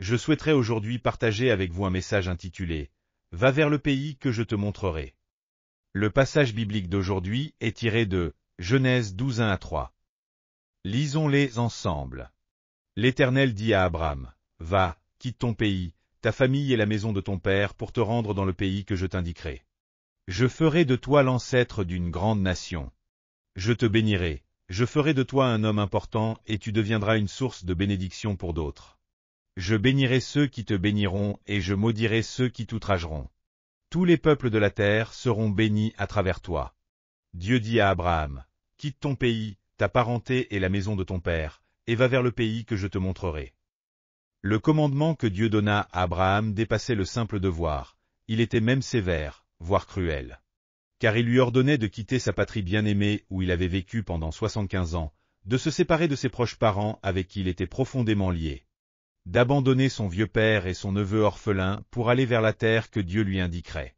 Je souhaiterais aujourd'hui partager avec vous un message intitulé « Va vers le pays que je te montrerai ». Le passage biblique d'aujourd'hui est tiré de Genèse 12, 1 à 3. Lisons-les ensemble. L'Éternel dit à Abraham, « Va, quitte ton pays, ta famille et la maison de ton père pour te rendre dans le pays que je t'indiquerai. Je ferai de toi l'ancêtre d'une grande nation. Je te bénirai, je ferai de toi un homme important et tu deviendras une source de bénédiction pour d'autres. Je bénirai ceux qui te béniront et je maudirai ceux qui t'outrageront. Tous les peuples de la terre seront bénis à travers toi. » Dieu dit à Abraham, « Quitte ton pays, ta parenté et la maison de ton père, et va vers le pays que je te montrerai. » Le commandement que Dieu donna à Abraham dépassait le simple devoir, il était même sévère, voire cruel. Car il lui ordonnait de quitter sa patrie bien-aimée où il avait vécu pendant 75 ans, de se séparer de ses proches parents avec qui il était profondément lié, d'abandonner son vieux père et son neveu orphelin pour aller vers la terre que Dieu lui indiquerait.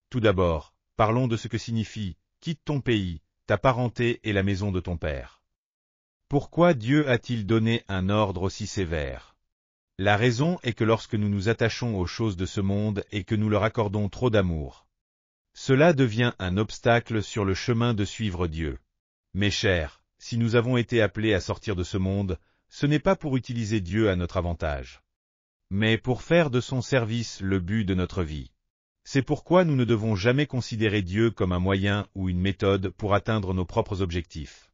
Tout d'abord, parlons de ce que signifie « quitte ton pays, ta parenté et la maison de ton père ». Pourquoi Dieu a-t-il donné un ordre aussi sévère? La raison est que lorsque nous nous attachons aux choses de ce monde et que nous leur accordons trop d'amour, cela devient un obstacle sur le chemin de suivre Dieu. Mes chers, si nous avons été appelés à sortir de ce monde, ce n'est pas pour utiliser Dieu à notre avantage, mais pour faire de son service le but de notre vie. C'est pourquoi nous ne devons jamais considérer Dieu comme un moyen ou une méthode pour atteindre nos propres objectifs.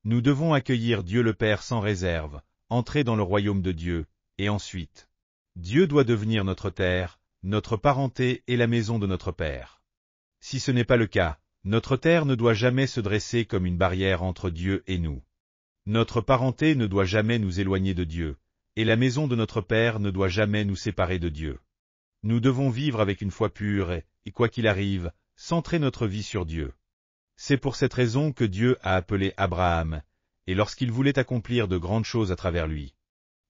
Nous devons accueillir Dieu le Père sans réserve, entrer dans le royaume de Dieu, et ensuite, Dieu doit devenir notre terre, notre parenté et la maison de notre Père. Si ce n'est pas le cas, notre terre ne doit jamais se dresser comme une barrière entre Dieu et nous. Notre parenté ne doit jamais nous éloigner de Dieu, et la maison de notre Père ne doit jamais nous séparer de Dieu. Nous devons vivre avec une foi pure et, quoi qu'il arrive, centrer notre vie sur Dieu. C'est pour cette raison que Dieu a appelé Abraham, et lorsqu'il voulait accomplir de grandes choses à travers lui,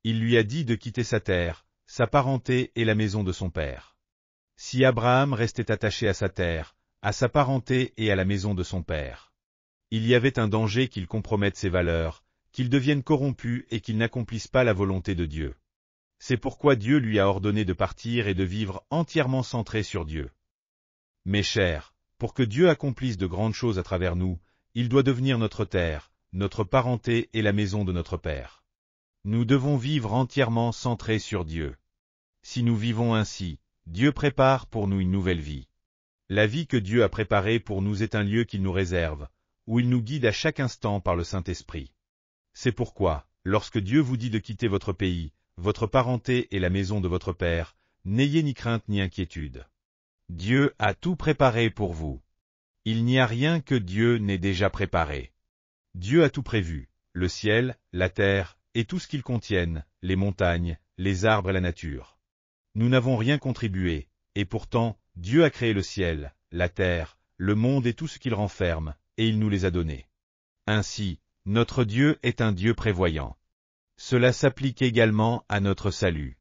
il lui a dit de quitter sa terre, sa parenté et la maison de son père. Si Abraham restait attaché à sa terre, à sa parenté et à la maison de son père, il y avait un danger qu'il compromette ses valeurs, qu'il devienne corrompu et qu'il n'accomplisse pas la volonté de Dieu. C'est pourquoi Dieu lui a ordonné de partir et de vivre entièrement centré sur Dieu. Mes chers, pour que Dieu accomplisse de grandes choses à travers nous, il doit devenir notre terre, notre parenté et la maison de notre Père. Nous devons vivre entièrement centrés sur Dieu. Si nous vivons ainsi, Dieu prépare pour nous une nouvelle vie. La vie que Dieu a préparée pour nous est un lieu qu'il nous réserve, où il nous guide à chaque instant par le Saint-Esprit. C'est pourquoi, lorsque Dieu vous dit de quitter votre pays, votre parenté et la maison de votre Père, n'ayez ni crainte ni inquiétude. Dieu a tout préparé pour vous. Il n'y a rien que Dieu n'ait déjà préparé. Dieu a tout prévu, le ciel, la terre, et tout ce qu'ils contiennent, les montagnes, les arbres et la nature. Nous n'avons rien contribué, et pourtant, Dieu a créé le ciel, la terre, le monde et tout ce qu'il renferme, et il nous les a donnés. Ainsi, notre Dieu est un Dieu prévoyant. Cela s'applique également à notre salut.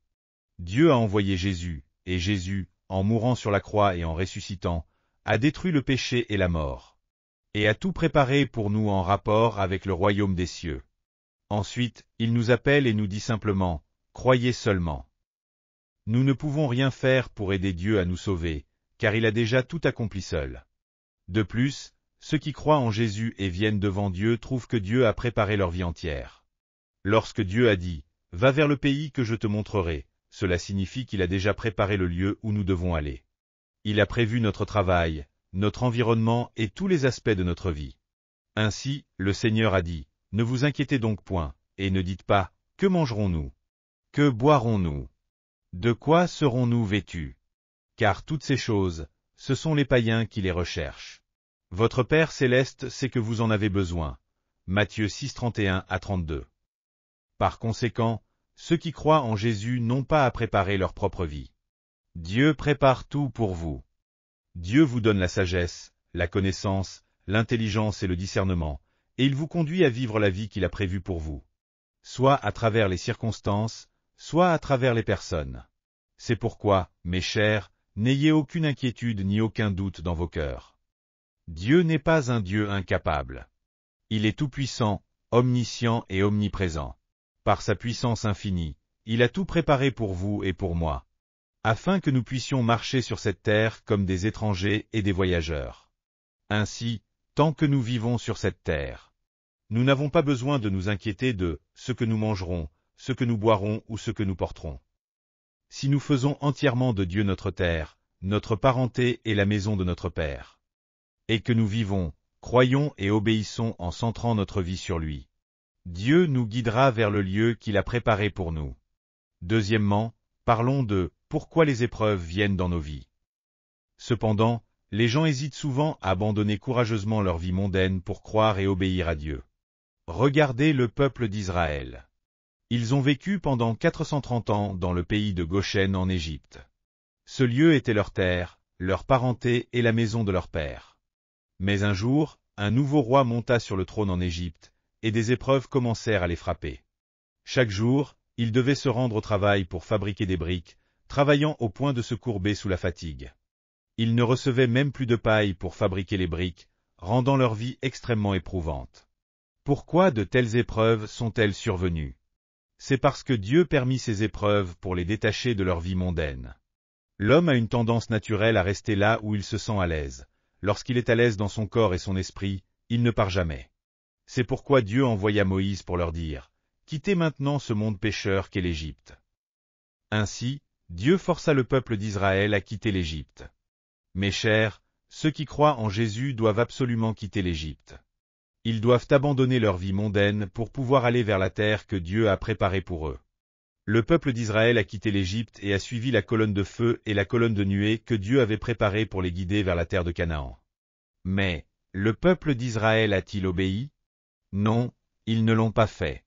Dieu a envoyé Jésus, et Jésus, en mourant sur la croix et en ressuscitant, a détruit le péché et la mort, et a tout préparé pour nous en rapport avec le royaume des cieux. Ensuite, il nous appelle et nous dit simplement, « Croyez seulement ». Nous ne pouvons rien faire pour aider Dieu à nous sauver, car il a déjà tout accompli seul. De plus, ceux qui croient en Jésus et viennent devant Dieu trouvent que Dieu a préparé leur vie entière. Lorsque Dieu a dit « Va vers le pays que je te montrerai », cela signifie qu'il a déjà préparé le lieu où nous devons aller. Il a prévu notre travail, notre environnement et tous les aspects de notre vie. Ainsi, le Seigneur a dit « Ne vous inquiétez donc point, et ne dites pas « Que mangerons-nous ? Que boirons-nous ? De quoi serons-nous vêtus ?» Car toutes ces choses, ce sont les païens qui les recherchent. Votre Père céleste sait que vous en avez besoin. Matthieu 6, 31 à 32. Par conséquent, ceux qui croient en Jésus n'ont pas à préparer leur propre vie. Dieu prépare tout pour vous. Dieu vous donne la sagesse, la connaissance, l'intelligence et le discernement, et il vous conduit à vivre la vie qu'il a prévue pour vous. Soit à travers les circonstances, soit à travers les personnes. C'est pourquoi, mes chers, n'ayez aucune inquiétude ni aucun doute dans vos cœurs. Dieu n'est pas un Dieu incapable. Il est tout-puissant, omniscient et omniprésent. Par sa puissance infinie, il a tout préparé pour vous et pour moi, afin que nous puissions marcher sur cette terre comme des étrangers et des voyageurs. Ainsi, tant que nous vivons sur cette terre, nous n'avons pas besoin de nous inquiéter de ce que nous mangerons, ce que nous boirons ou ce que nous porterons. Si nous faisons entièrement de Dieu notre terre, notre parenté et la maison de notre Père, et que nous vivons, croyons et obéissons en centrant notre vie sur lui, Dieu nous guidera vers le lieu qu'il a préparé pour nous. Deuxièmement, parlons de pourquoi les épreuves viennent dans nos vies. Cependant, les gens hésitent souvent à abandonner courageusement leur vie mondaine pour croire et obéir à Dieu. Regardez le peuple d'Israël. Ils ont vécu pendant 430 ans dans le pays de Goshen en Égypte. Ce lieu était leur terre, leur parenté et la maison de leur père. Mais un jour, un nouveau roi monta sur le trône en Égypte, et des épreuves commencèrent à les frapper. Chaque jour, ils devaient se rendre au travail pour fabriquer des briques, travaillant au point de se courber sous la fatigue. Ils ne recevaient même plus de paille pour fabriquer les briques, rendant leur vie extrêmement éprouvante. Pourquoi de telles épreuves sont-elles survenues? C'est parce que Dieu permit ces épreuves pour les détacher de leur vie mondaine. L'homme a une tendance naturelle à rester là où il se sent à l'aise. Lorsqu'il est à l'aise dans son corps et son esprit, il ne part jamais. C'est pourquoi Dieu envoya Moïse pour leur dire « Quittez maintenant ce monde pécheur qu'est l'Égypte ». Ainsi, Dieu força le peuple d'Israël à quitter l'Égypte. Mes chers, ceux qui croient en Jésus doivent absolument quitter l'Égypte. Ils doivent abandonner leur vie mondaine pour pouvoir aller vers la terre que Dieu a préparée pour eux. Le peuple d'Israël a quitté l'Égypte et a suivi la colonne de feu et la colonne de nuée que Dieu avait préparée pour les guider vers la terre de Canaan. Mais, le peuple d'Israël a-t-il obéi? Non, ils ne l'ont pas fait.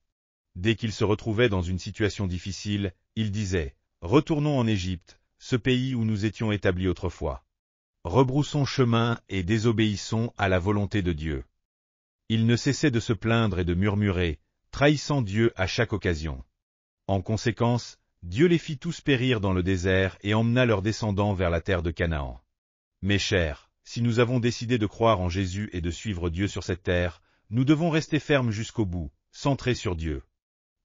Dès qu'ils se retrouvaient dans une situation difficile, ils disaient « Retournons en Égypte, ce pays où nous étions établis autrefois. Rebroussons chemin et désobéissons à la volonté de Dieu. » Ils ne cessaient de se plaindre et de murmurer, trahissant Dieu à chaque occasion. En conséquence, Dieu les fit tous périr dans le désert et emmena leurs descendants vers la terre de Canaan. Mes chers, si nous avons décidé de croire en Jésus et de suivre Dieu sur cette terre, nous devons rester fermes jusqu'au bout, centrés sur Dieu.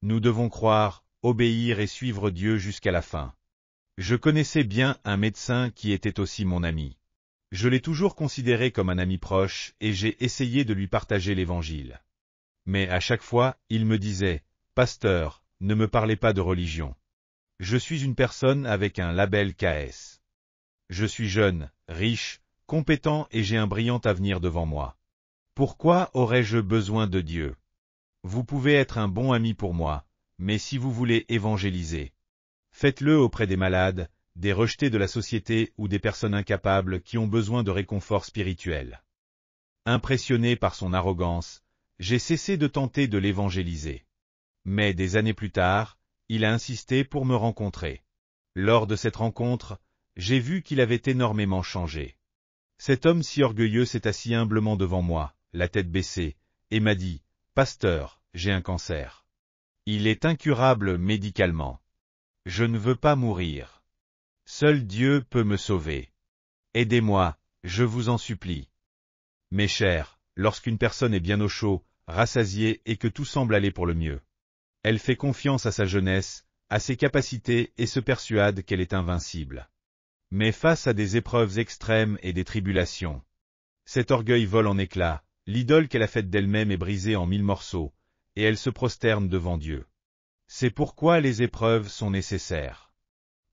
Nous devons croire, obéir et suivre Dieu jusqu'à la fin. Je connaissais bien un médecin qui était aussi mon ami. Je l'ai toujours considéré comme un ami proche et j'ai essayé de lui partager l'Évangile. Mais à chaque fois, il me disait « Pasteur, ne me parlez pas de religion. Je suis une personne avec un label KS. Je suis jeune, riche, compétent et j'ai un brillant avenir devant moi. Pourquoi aurais-je besoin de Dieu? Vous pouvez être un bon ami pour moi, mais si vous voulez évangéliser, faites-le auprès des malades, des rejetés de la société ou des personnes incapables qui ont besoin de réconfort spirituel. » Impressionné par son arrogance, j'ai cessé de tenter de l'évangéliser. Mais des années plus tard, il a insisté pour me rencontrer. Lors de cette rencontre, j'ai vu qu'il avait énormément changé. Cet homme si orgueilleux s'est assis humblement devant moi, la tête baissée, et m'a dit « Pasteur, j'ai un cancer. Il est incurable médicalement. Je ne veux pas mourir. Seul Dieu peut me sauver. Aidez-moi, je vous en supplie. » Mes chers, lorsqu'une personne est bien au chaud, rassasiée et que tout semble aller pour le mieux, elle fait confiance à sa jeunesse, à ses capacités et se persuade qu'elle est invincible. Mais face à des épreuves extrêmes et des tribulations, cet orgueil vole en éclats, l'idole qu'elle a faite d'elle-même est brisée en 1000 morceaux, et elle se prosterne devant Dieu. C'est pourquoi les épreuves sont nécessaires.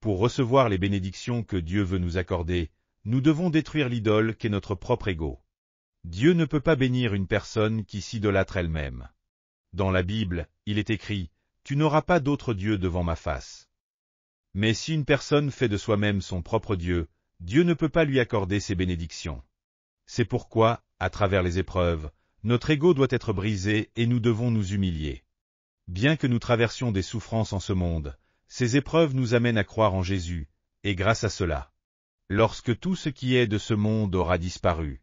Pour recevoir les bénédictions que Dieu veut nous accorder, nous devons détruire l'idole qu'est notre propre ego. Dieu ne peut pas bénir une personne qui s'idolâtre elle-même. Dans la Bible, il est écrit « Tu n'auras pas d'autre Dieu devant ma face ». Mais si une personne fait de soi-même son propre Dieu, Dieu ne peut pas lui accorder ses bénédictions. C'est pourquoi, à travers les épreuves, notre ego doit être brisé et nous devons nous humilier. Bien que nous traversions des souffrances en ce monde, ces épreuves nous amènent à croire en Jésus, et grâce à cela, lorsque tout ce qui est de ce monde aura disparu,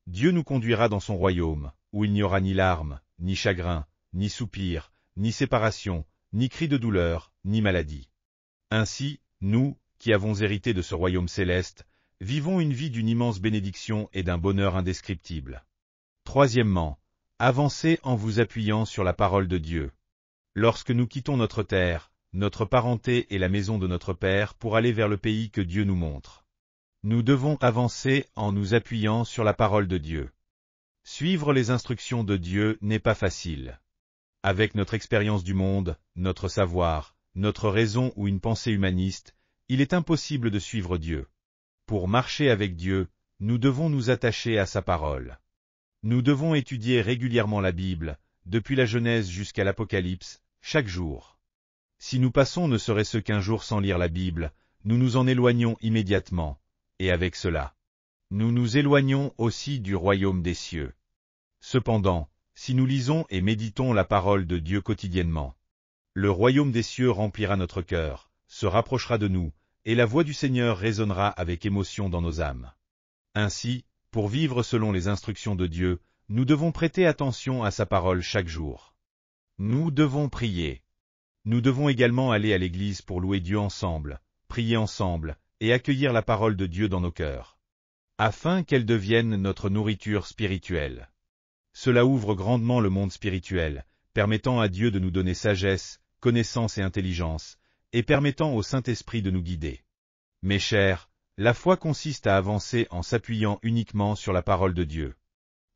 Dieu nous conduira dans son royaume, où il n'y aura ni larmes, ni chagrin, ni soupir, ni séparation, ni cri de douleur, ni maladie. Ainsi, nous, qui avons hérité de ce royaume céleste, vivons une vie d'une immense bénédiction et d'un bonheur indescriptible. Troisièmement, avancez en vous appuyant sur la parole de Dieu. Lorsque nous quittons notre terre, notre parenté et la maison de notre Père pour aller vers le pays que Dieu nous montre. Nous devons avancer en nous appuyant sur la parole de Dieu. Suivre les instructions de Dieu n'est pas facile. Avec notre expérience du monde, notre savoir, notre raison ou une pensée humaniste, il est impossible de suivre Dieu. Pour marcher avec Dieu, nous devons nous attacher à sa parole. Nous devons étudier régulièrement la Bible, depuis la Genèse jusqu'à l'Apocalypse, chaque jour. Si nous passons ne serait-ce qu'un jour sans lire la Bible, nous nous en éloignons immédiatement, et avec cela, nous nous éloignons aussi du royaume des cieux. Cependant, si nous lisons et méditons la parole de Dieu quotidiennement, le royaume des cieux remplira notre cœur, se rapprochera de nous, et la voix du Seigneur résonnera avec émotion dans nos âmes. Ainsi, pour vivre selon les instructions de Dieu, nous devons prêter attention à sa parole chaque jour. Nous devons prier. Nous devons également aller à l'église pour louer Dieu ensemble, prier ensemble, et accueillir la parole de Dieu dans nos cœurs, afin qu'elle devienne notre nourriture spirituelle. Cela ouvre grandement le monde spirituel, permettant à Dieu de nous donner sagesse, connaissance et intelligence, et permettant au Saint-Esprit de nous guider. Mes chers, la foi consiste à avancer en s'appuyant uniquement sur la parole de Dieu.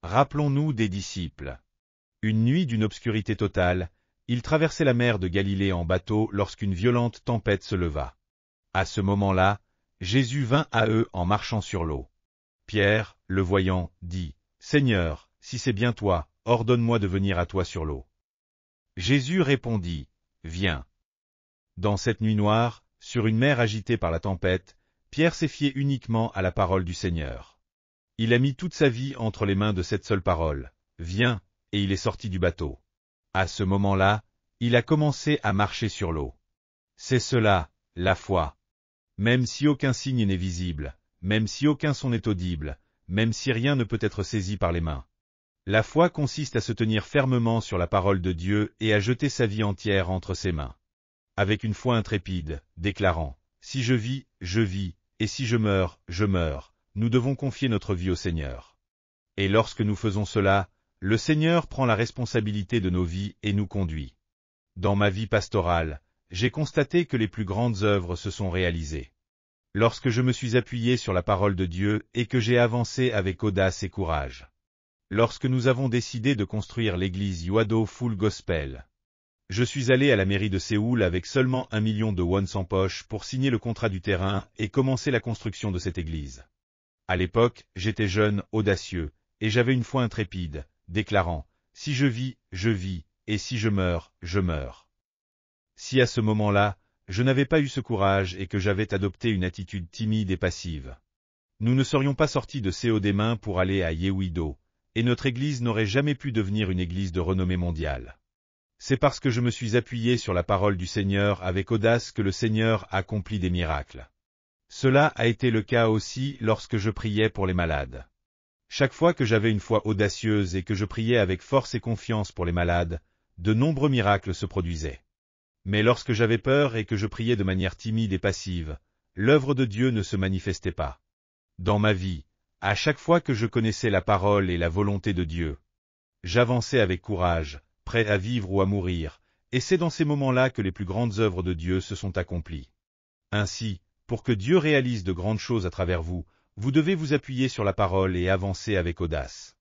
Rappelons-nous des disciples. Une nuit d'une obscurité totale, ils traversaient la mer de Galilée en bateau lorsqu'une violente tempête se leva. À ce moment-là, Jésus vint à eux en marchant sur l'eau. Pierre, le voyant, dit, « Seigneur, si c'est bien toi, ordonne-moi de venir à toi sur l'eau. » Jésus répondit, « Viens. » Dans cette nuit noire, sur une mer agitée par la tempête, Pierre s'est fié uniquement à la parole du Seigneur. Il a mis toute sa vie entre les mains de cette seule parole, « Viens », et il est sorti du bateau. À ce moment-là, il a commencé à marcher sur l'eau. C'est cela, la foi. Même si aucun signe n'est visible, même si aucun son n'est audible, même si rien ne peut être saisi par les mains. La foi consiste à se tenir fermement sur la parole de Dieu et à jeter sa vie entière entre ses mains. Avec une foi intrépide, déclarant, « Si je vis, et si je meurs, nous devons confier notre vie au Seigneur. » Et lorsque nous faisons cela, le Seigneur prend la responsabilité de nos vies et nous conduit. Dans ma vie pastorale, j'ai constaté que les plus grandes œuvres se sont réalisées. Lorsque je me suis appuyé sur la parole de Dieu et que j'ai avancé avec audace et courage. Lorsque nous avons décidé de construire l'église Yoado Full Gospel. Je suis allé à la mairie de Séoul avec seulement 1 million de wons en poche pour signer le contrat du terrain et commencer la construction de cette église. À l'époque, j'étais jeune, audacieux, et j'avais une foi intrépide, déclarant, « Si je vis, et si je meurs, Si à ce moment-là, je n'avais pas eu ce courage et que j'avais adopté une attitude timide et passive, nous ne serions pas sortis de COD pour aller à Yeouido, et notre église n'aurait jamais pu devenir une église de renommée mondiale. C'est parce que je me suis appuyé sur la parole du Seigneur avec audace que le Seigneur accomplit des miracles. Cela a été le cas aussi lorsque je priais pour les malades. Chaque fois que j'avais une foi audacieuse et que je priais avec force et confiance pour les malades, de nombreux miracles se produisaient. Mais lorsque j'avais peur et que je priais de manière timide et passive, l'œuvre de Dieu ne se manifestait pas. Dans ma vie, à chaque fois que je connaissais la parole et la volonté de Dieu, j'avançais avec courage, prêt à vivre ou à mourir, et c'est dans ces moments-là que les plus grandes œuvres de Dieu se sont accomplies. Ainsi, pour que Dieu réalise de grandes choses à travers vous, vous devez vous appuyer sur la parole et avancer avec audace.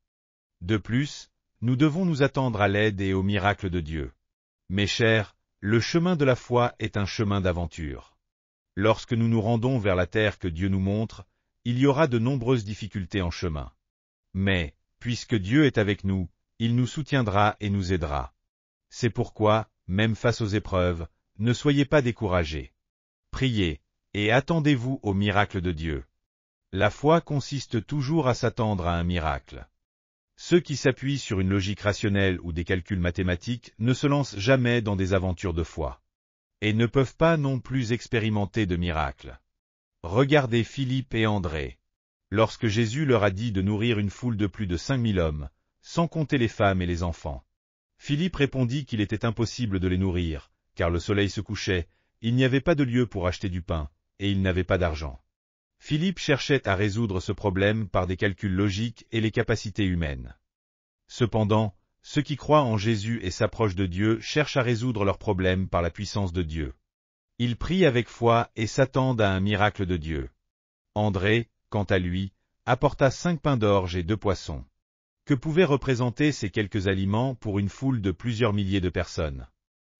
De plus, nous devons nous attendre à l'aide et aux miracles de Dieu. Mes chers, le chemin de la foi est un chemin d'aventure. Lorsque nous nous rendons vers la terre que Dieu nous montre, il y aura de nombreuses difficultés en chemin. Mais, puisque Dieu est avec nous, il nous soutiendra et nous aidera. C'est pourquoi, même face aux épreuves, ne soyez pas découragés. Priez, et attendez-vous au miracle de Dieu. La foi consiste toujours à s'attendre à un miracle. Ceux qui s'appuient sur une logique rationnelle ou des calculs mathématiques ne se lancent jamais dans des aventures de foi. Et ne peuvent pas non plus expérimenter de miracles. Regardez Philippe et André. Lorsque Jésus leur a dit de nourrir une foule de plus de 5000 hommes, sans compter les femmes et les enfants, Philippe répondit qu'il était impossible de les nourrir, car le soleil se couchait, il n'y avait pas de lieu pour acheter du pain, et il n'avait pas d'argent. Philippe cherchait à résoudre ce problème par des calculs logiques et les capacités humaines. Cependant, ceux qui croient en Jésus et s'approchent de Dieu cherchent à résoudre leurs problèmes par la puissance de Dieu. Ils prient avec foi et s'attendent à un miracle de Dieu. André, quant à lui, apporta 5 pains d'orge et 2 poissons. Que pouvaient représenter ces quelques aliments pour une foule de plusieurs milliers de personnes?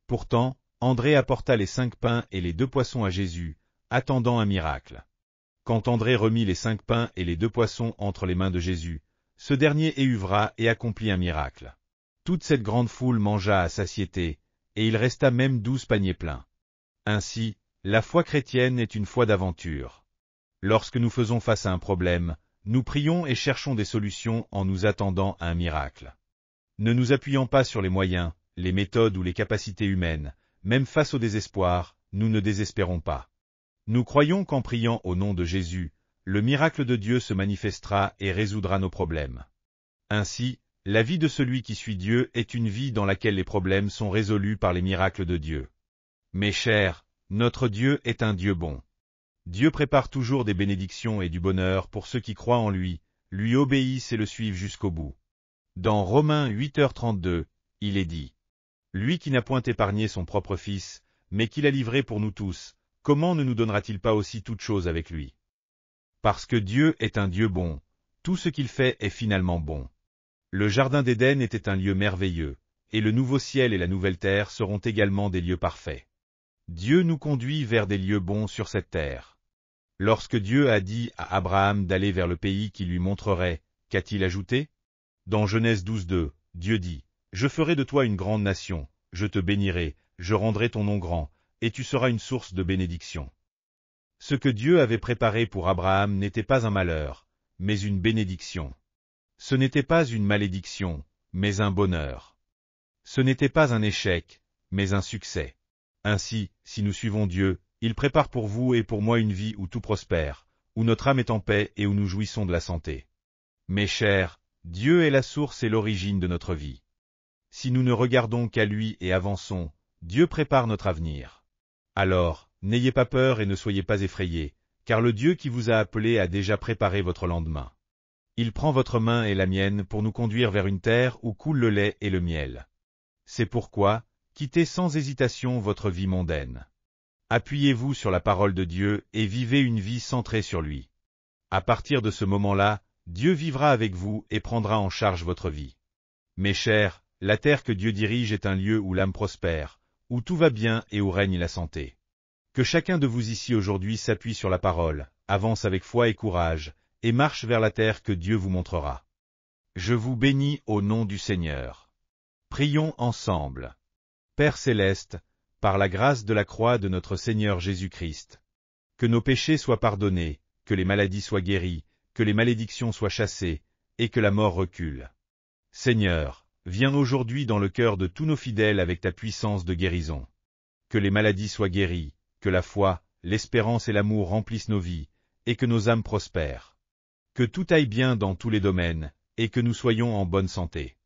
Pourtant, André apporta les 5 pains et les 2 poissons à Jésus, attendant un miracle. Quand André remit les 5 pains et les 2 poissons entre les mains de Jésus, ce dernier éhuvra et accomplit un miracle. Toute cette grande foule mangea à satiété, et il resta même 12 paniers pleins. Ainsi, la foi chrétienne est une foi d'aventure. Lorsque nous faisons face à un problème, nous prions et cherchons des solutions en nous attendant à un miracle. Ne nous appuyant pas sur les moyens, les méthodes ou les capacités humaines, même face au désespoir, nous ne désespérons pas. Nous croyons qu'en priant au nom de Jésus, le miracle de Dieu se manifestera et résoudra nos problèmes. Ainsi, la vie de celui qui suit Dieu est une vie dans laquelle les problèmes sont résolus par les miracles de Dieu. Mes chers, notre Dieu est un Dieu bon. Dieu prépare toujours des bénédictions et du bonheur pour ceux qui croient en lui obéissent et le suivent jusqu'au bout. Dans Romains 8h32, il est dit: Lui qui n'a point épargné son propre Fils, mais qui l'a livré pour nous tous, comment ne nous donnera-t-il pas aussi toutes choses avec lui? Parce que Dieu est un Dieu bon, tout ce qu'il fait est finalement bon. Le jardin d'Éden était un lieu merveilleux, et le nouveau ciel et la nouvelle terre seront également des lieux parfaits. Dieu nous conduit vers des lieux bons sur cette terre. Lorsque Dieu a dit à Abraham d'aller vers le pays qu'il lui montrerait, qu'a-t-il ajouté? Dans Genèse 12:2, Dieu dit: Je ferai de toi une grande nation, je te bénirai, je rendrai ton nom grand, et tu seras une source de bénédiction. Ce que Dieu avait préparé pour Abraham n'était pas un malheur, mais une bénédiction. Ce n'était pas une malédiction, mais un bonheur. Ce n'était pas un échec, mais un succès. Ainsi, si nous suivons Dieu, il prépare pour vous et pour moi une vie où tout prospère, où notre âme est en paix et où nous jouissons de la santé. Mes chers, Dieu est la source et l'origine de notre vie. Si nous ne regardons qu'à lui et avançons, Dieu prépare notre avenir. Alors, n'ayez pas peur et ne soyez pas effrayés, car le Dieu qui vous a appelé a déjà préparé votre lendemain. Il prend votre main et la mienne pour nous conduire vers une terre où coule le lait et le miel. C'est pourquoi, quittez sans hésitation votre vie mondaine. Appuyez-vous sur la parole de Dieu et vivez une vie centrée sur lui. À partir de ce moment-là, Dieu vivra avec vous et prendra en charge votre vie. Mes chers, la terre que Dieu dirige est un lieu où l'âme prospère, où tout va bien et où règne la santé. Que chacun de vous ici aujourd'hui s'appuie sur la parole, avance avec foi et courage, et marche vers la terre que Dieu vous montrera. Je vous bénis au nom du Seigneur. Prions ensemble. Père céleste, par la grâce de la croix de notre Seigneur Jésus-Christ, que nos péchés soient pardonnés, que les maladies soient guéries, que les malédictions soient chassées, et que la mort recule. Seigneur, viens aujourd'hui dans le cœur de tous nos fidèles avec ta puissance de guérison. Que les maladies soient guéries, que la foi, l'espérance et l'amour remplissent nos vies, et que nos âmes prospèrent. Que tout aille bien dans tous les domaines, et que nous soyons en bonne santé.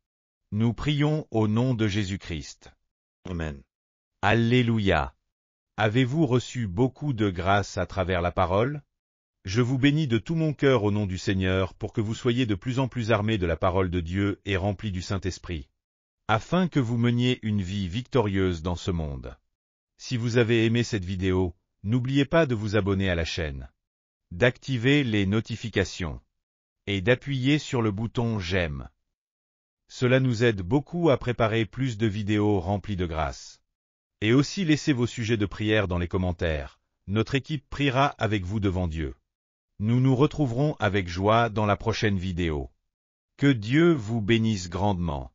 Nous prions au nom de Jésus-Christ. Amen. Alléluia. Avez-vous reçu beaucoup de grâce à travers la parole? Je vous bénis de tout mon cœur au nom du Seigneur pour que vous soyez de plus en plus armés de la parole de Dieu et remplis du Saint-Esprit, afin que vous meniez une vie victorieuse dans ce monde. Si vous avez aimé cette vidéo, n'oubliez pas de vous abonner à la chaîne, d'activer les notifications et d'appuyer sur le bouton j'aime. Cela nous aide beaucoup à préparer plus de vidéos remplies de grâce. Et aussi laissez vos sujets de prière dans les commentaires, notre équipe priera avec vous devant Dieu. Nous nous retrouverons avec joie dans la prochaine vidéo. Que Dieu vous bénisse grandement.